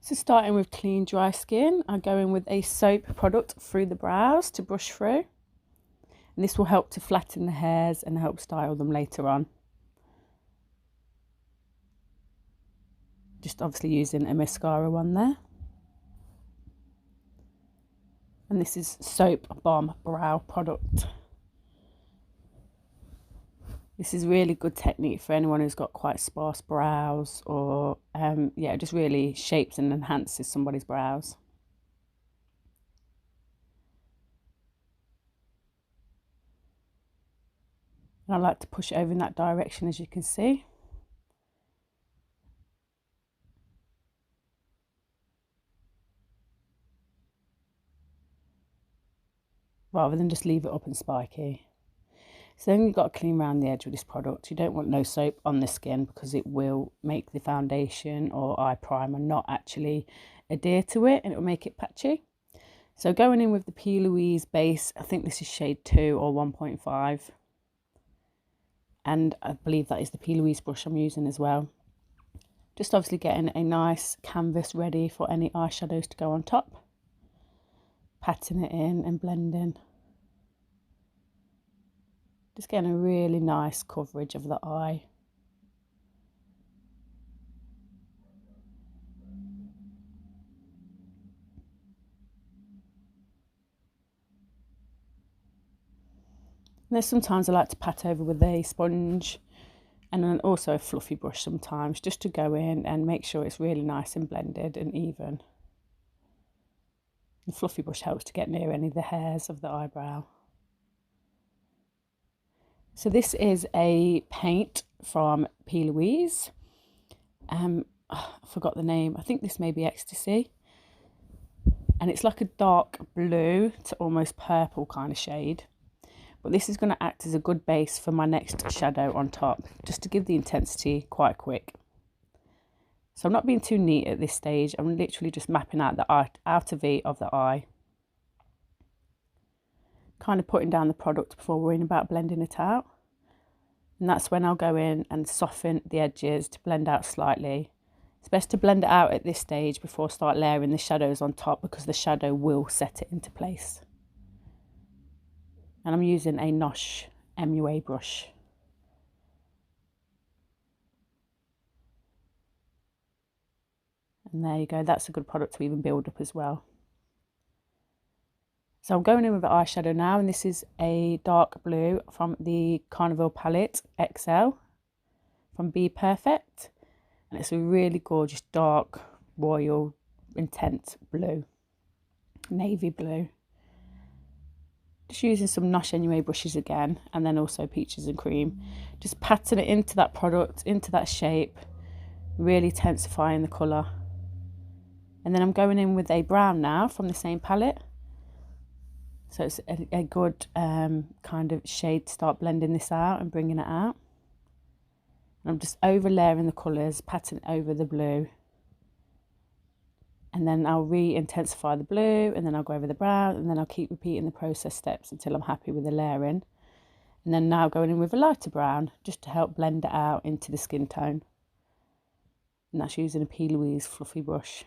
So starting with clean dry skin, I go in with a soap product through the brows to brush through. And this will help to flatten the hairs and help style them later on. Just obviously using a mascara one there. And this is Soap Bomb Brow product. This is really good technique for anyone who's got quite sparse brows or, yeah, it just really shapes and enhances somebody's brows. And I like to push it over in that direction, as you can see. Rather than just leave it up and spiky. So then you've got to clean around the edge with this product. You don't want no soap on the skin because it will make the foundation or eye primer not actually adhere to it, and it will make it patchy. So going in with the P. Louise base, I think this is shade 2 or 1.5. And I believe that is the P. Louise brush I'm using as well. Just obviously getting a nice canvas ready for any eyeshadows to go on top. Patting it in and blending. Just getting a really nice coverage of the eye. And then sometimes I like to pat over with a sponge and then also a fluffy brush sometimes, just to go in and make sure it's really nice and blended and even. The fluffy brush helps to get near any of the hairs of the eyebrow. So this is a paint from P. Louise. I forgot the name. I think this may be Ecstasy. And it's like a dark blue to almost purple kind of shade. But this is going to act as a good base for my next shadow on top, just to give the intensity quite quick. So I'm not being too neat at this stage. I'm literally just mapping out the outer V of the eye. Kind of putting down the product before worrying about blending it out. And that's when I'll go in and soften the edges to blend out slightly. It's best to blend it out at this stage before start layering the shadows on top, because the shadow will set it into place. And I'm using a Nosh MUA brush. And there you go, that's a good product to even build up as well. So I'm going in with the eyeshadow now, and this is a dark blue from the Carnival palette XL from Be Perfect. And it's a really gorgeous dark, royal, intense blue, navy blue. Just using some Nosh NUA brushes again, and then also Peaches and Cream. Just patting it into that product, into that shape, really intensifying the colour. And then I'm going in with a brown now from the same palette. So it's a good kind of shade to start blending this out and bringing it out. And I'm just over layering the colours, patting over the blue. And then I'll re-intensify the blue, and then I'll go over the brown, and then I'll keep repeating the process steps until I'm happy with the layering. And then now going in with a lighter brown, just to help blend it out into the skin tone. And that's using a P. Louise fluffy brush.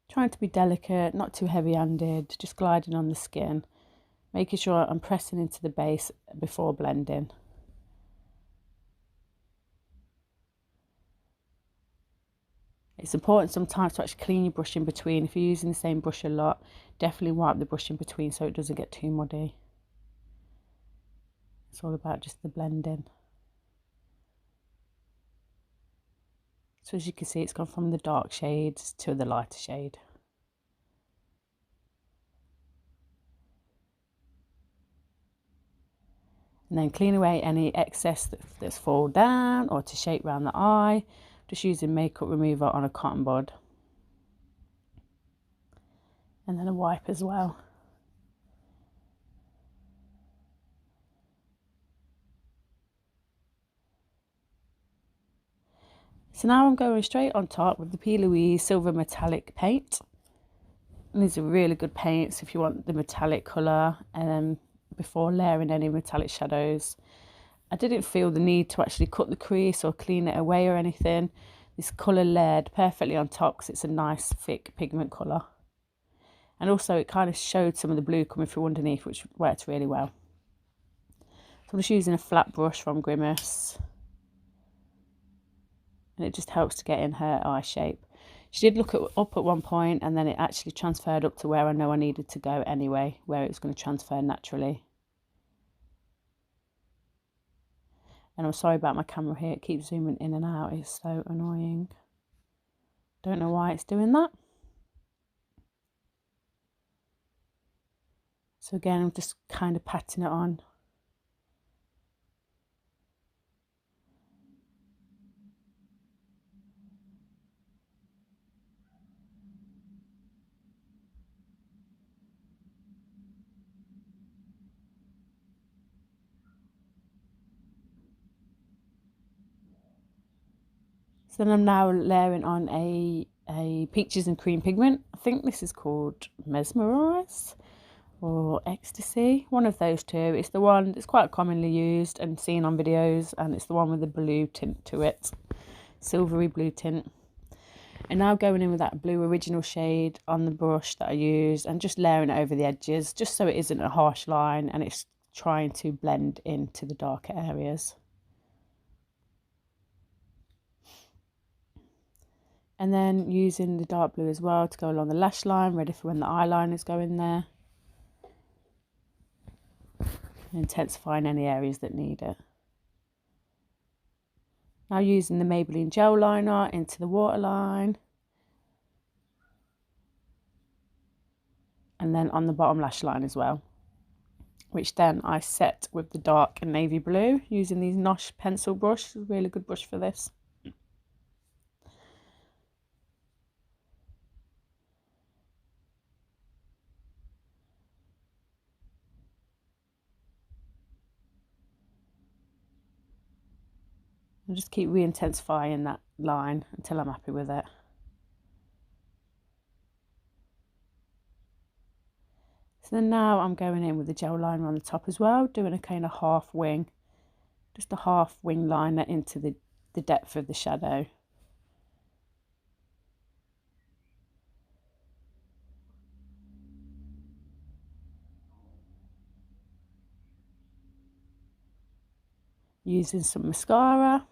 Trying to be delicate, not too heavy-handed, just gliding on the skin, making sure I'm pressing into the base before blending. It's important sometimes to actually clean your brush in between. If you're using the same brush a lot, definitely wipe the brush in between so it doesn't get too muddy. It's all about just the blending. So as you can see, it's gone from the dark shades to the lighter shade. And then clean away any excess that's fall down or to shape around the eye. Just using makeup remover on a cotton bud. And then a wipe as well. So now I'm going straight on top with the P. Louise Silver Metallic paint. And these are really good paints if you want the metallic colour before layering any metallic shadows. I didn't feel the need to actually cut the crease or clean it away or anything. this colour layered perfectly on top because it's a nice thick pigment colour. And also it kind of showed some of the blue coming through underneath, which worked really well. So I'm just using a flat brush from Grimace. And it just helps to get in her eye shape. She did look up at one point, and then it actually transferred up to where I know I needed to go anyway, where it was going to transfer naturally. And I'm sorry about my camera here, it keeps zooming in and out, it's so annoying. Don't know why it's doing that. So again, I'm just kind of patting it on. So then I'm now layering on a peaches and cream pigment. I think this is called Mesmerize or Ecstasy, one of those two. It's the one that's quite commonly used and seen on videos, and it's the one with the blue tint to it, silvery blue tint. And now going in with that blue original shade on the brush that I use and just layering it over the edges, just so it isn't a harsh line and it's trying to blend into the darker areas. And then using the dark blue as well to go along the lash line, ready for when the eyeliners go in there. Intensifying any areas that need it. Now using the Maybelline gel liner into the waterline. And then on the bottom lash line as well. Which then I set with the dark and navy blue using these Nosh pencil brush. It's a really good brush for this. And just keep re-intensifying that line until I'm happy with it. So then now I'm going in with the gel liner on the top as well, doing a kind of half wing, just a half wing liner into the depth of the shadow. Using some mascara,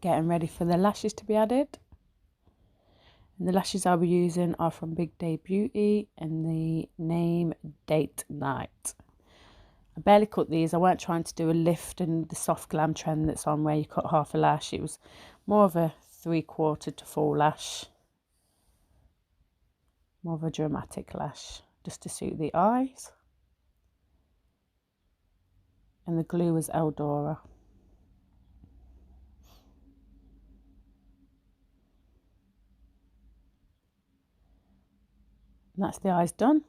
getting ready for the lashes to be added. And the lashes I'll be using are from Big Day Beauty and the name Date Night. I barely cut these. I weren't trying to do a lift and the soft glam trend that's on where you cut half a lash. It was more of a 3/4 to full lash. More of a dramatic lash, just to suit the eyes. And the glue was Eldora. And that's the eyes done.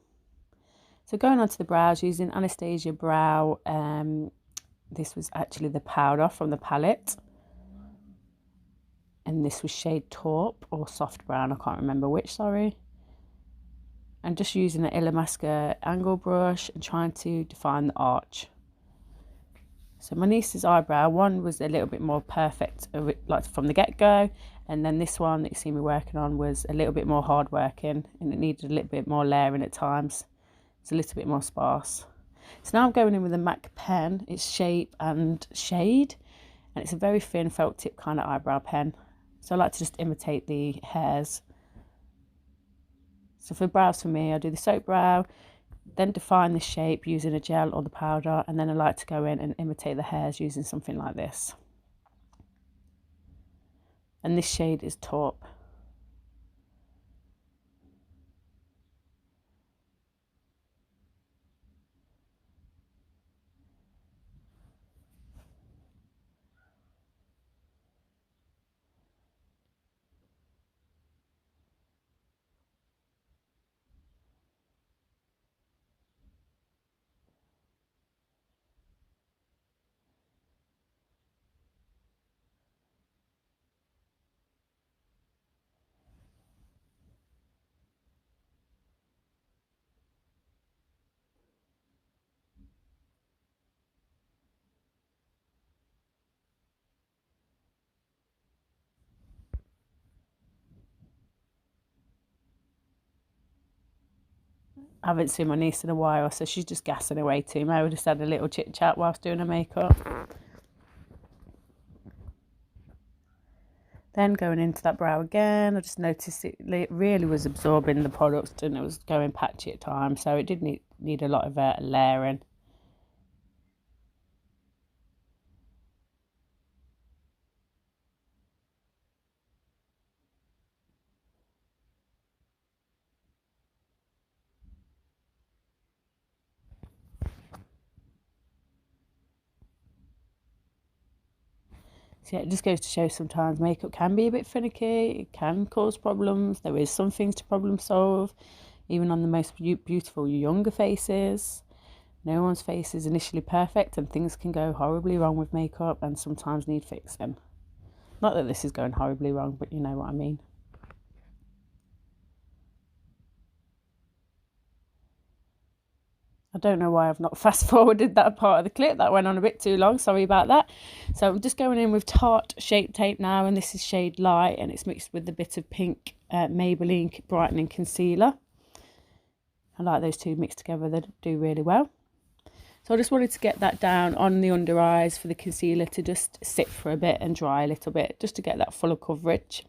So going on to the brows, using Anastasia Brow. This was actually the powder from the palette. And this was shade taupe or soft brown, I can't remember which, sorry. And just using an Illamasqua angle brush and trying to define the arch. So my niece's eyebrow, one was a little bit more perfect, like from the get-go, and then this one that you see me working on was a little bit more hard working, and it needed a little bit more layering at times. It's a little bit more sparse. So now I'm going in with a MAC pen. It's Shape and Shade, and it's a very thin felt tip kind of eyebrow pen. So I like to just imitate the hairs. So for brows for me, I do the soap brow, then define the shape using a gel or the powder, and then I like to go in and imitate the hairs using something like this. And this shade is taupe. I haven't seen my niece in a while, so she's just gassing away too. Maybe we just had a little chit chat whilst doing her makeup. Then going into that brow again, I just noticed it really was absorbing the product and it was going patchy at times, so it did need a lot of layering. So yeah, it just goes to show sometimes makeup can be a bit finicky, it can cause problems. There is some things to problem solve, even on the most beautiful younger faces. No one's face is initially perfect and things can go horribly wrong with makeup and sometimes need fixing. Not that this is going horribly wrong, but you know what I mean. I don't know why I've not fast forwarded that part of the clip. That went on a bit too long. Sorry about that. So I'm just going in with Tarte Shape Tape now, and this is shade Light, and it's mixed with a bit of pink Maybelline Brightening Concealer. I like those two mixed together. They do really well. So I just wanted to get that down on the under eyes for the concealer to just sit for a bit and dry a little bit, just to get that fuller coverage.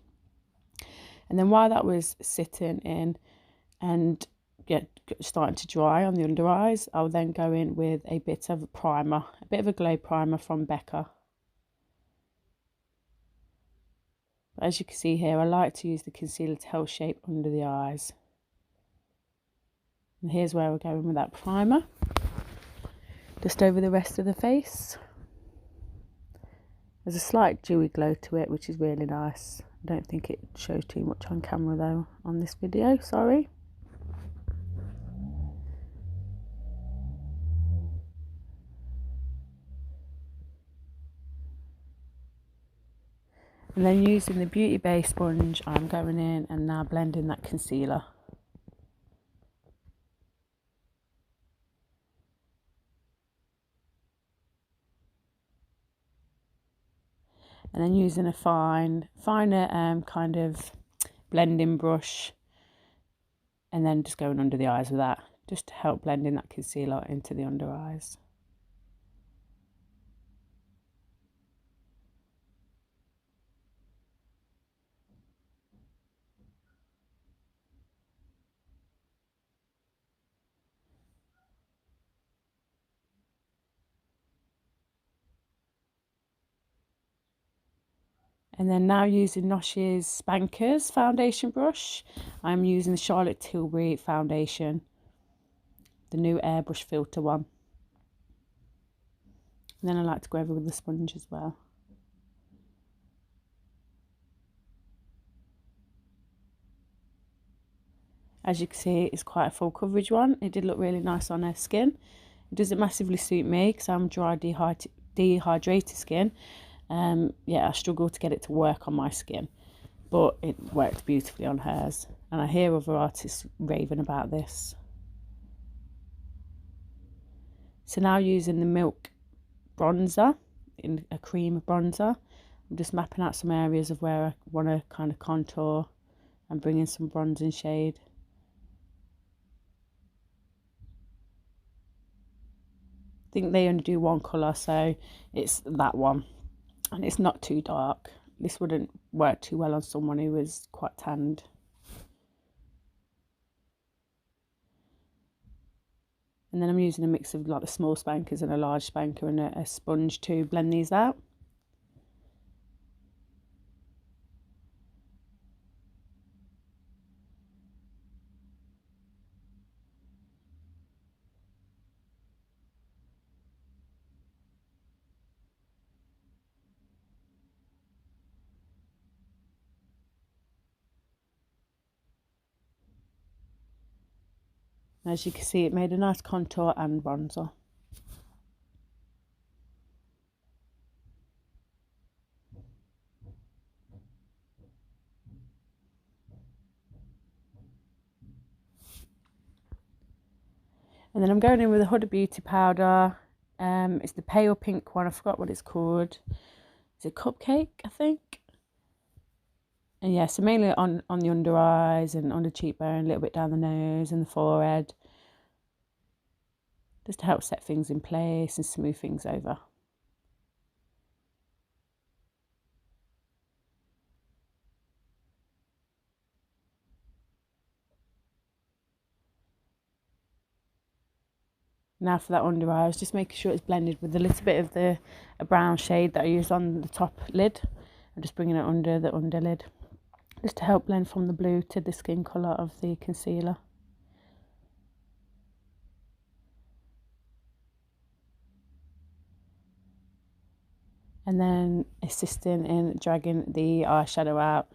And then while that was sitting in and starting to dry on the under eyes, I'll then go in with a bit of a primer, a bit of a glow primer from Becca. But as you can see here, I like to use the concealer to help shape under the eyes. And here's where we're going with that primer, just over the rest of the face. There's a slight dewy glow to it, which is really nice. I don't think it shows too much on camera though, on this video, sorry. And then using the Beauty Bay sponge, I'm going in and now blending that concealer. And then using a finer kind of blending brush, and then just going under the eyes with that, just to help blend in that concealer into the under eyes. And then now using Nosh's Spankers foundation brush, I'm using the Charlotte Tilbury foundation, the new airbrush filter one. And then I like to go over with the sponge as well. As you can see, it's quite a full coverage one. It did look really nice on her skin. It doesn't massively suit me because I'm dry, dehydrated skin. Yeah, I struggle to get it to work on my skin, but it worked beautifully on hers. And I hear other artists raving about this. So now using the Milk bronzer, in a cream bronzer, I'm just mapping out some areas of where I want to kind of contour and bring in some bronzing shade. I think they only do one colour, so it's that one, and it's not too dark. This wouldn't work too well on someone who was quite tanned. And then I'm using a mix of like the small spankers and a large spanker and a sponge to blend these out. As you can see, it made a nice contour and bronzer. And then I'm going in with a Huda Beauty powder. It's the pale pink one. I forgot what it's called. Is it Cupcake, I think? And yeah, so mainly on the under eyes and under cheekbone, a little bit down the nose and the forehead. just to help set things in place and smooth things over. Now for that under eye, I was just making sure it's blended with a little bit of the brown shade that I used on the top lid. I'm just bringing it under the underlid, just to help blend from the blue to the skin colour of the concealer. And then assisting in dragging the eyeshadow out,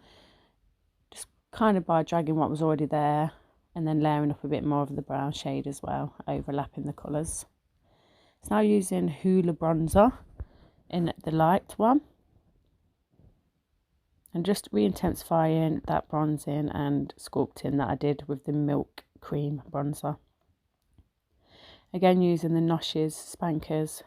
just kind of by dragging what was already there and then layering up a bit more of the brown shade as well, overlapping the colours. So now using Hoola bronzer in the light one, and just re-intensifying that bronzing and sculpting that I did with the milk cream bronzer. Again using the Nosh's Spankers.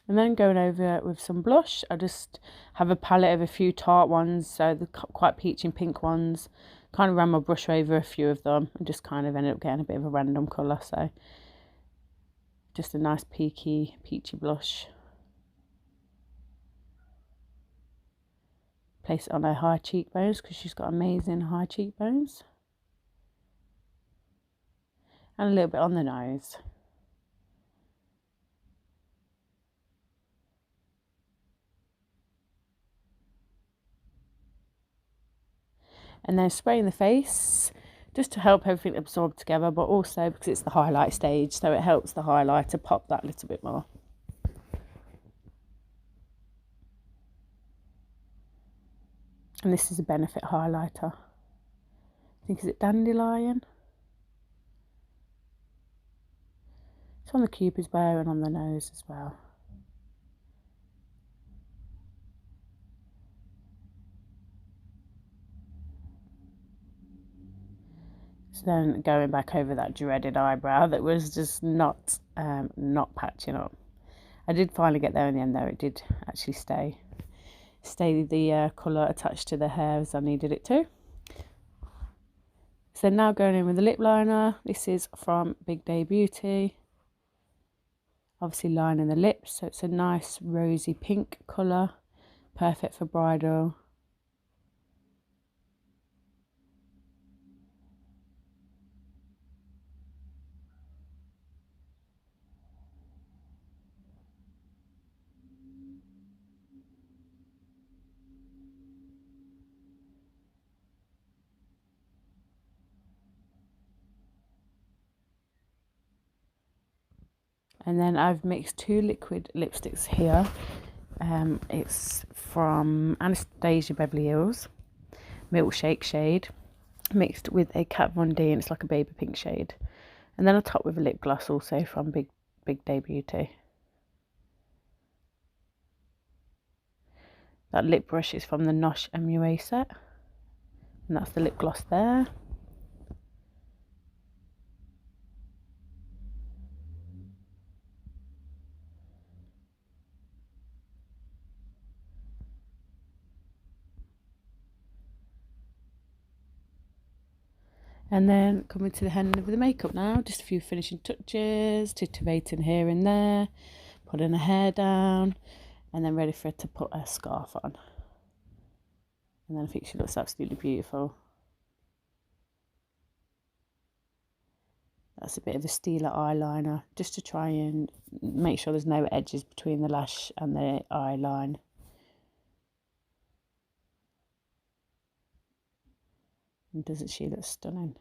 And then going over with some blush, I just have a palette of a few tart ones, so the quite peachy and pink ones. Kind of ran my brush over a few of them and just kind of ended up getting a bit of a random colour. So just a nice peachy blush. Place it on her high cheekbones because she's got amazing high cheekbones. And a little bit on the nose. And then spraying the face just to help everything absorb together, but also because it's the highlight stage, so it helps the highlighter pop that little bit more. And this is a Benefit highlighter. I think, is it Dandelion? It's on the cupid's bow and on the nose as well. So then going back over that dreaded eyebrow that was just not patching up. I did finally get there in the end though. It did actually stay the colour attached to the hair as I needed it to. So now going in with the lip liner. This is from Big Day Beauty. Obviously lining the lips, so it's a nice rosy pink colour, perfect for bridal. And then I've mixed two liquid lipsticks here. It's from Anastasia Beverly Hills, Milkshake shade, mixed with a Kat Von D, and it's like a baby pink shade. And then I top with a lip gloss also from Big Day Beauty. That lip brush is from the Nosh MUA set, and that's the lip gloss there. And then coming to the end of the makeup now, just a few finishing touches, titivating here and there, putting her hair down, and then ready for her to put her scarf on. And then I think she looks absolutely beautiful. That's a bit of a Stila eyeliner, just to try and make sure there's no edges between the lash and the eyeline. And doesn't she look stunning?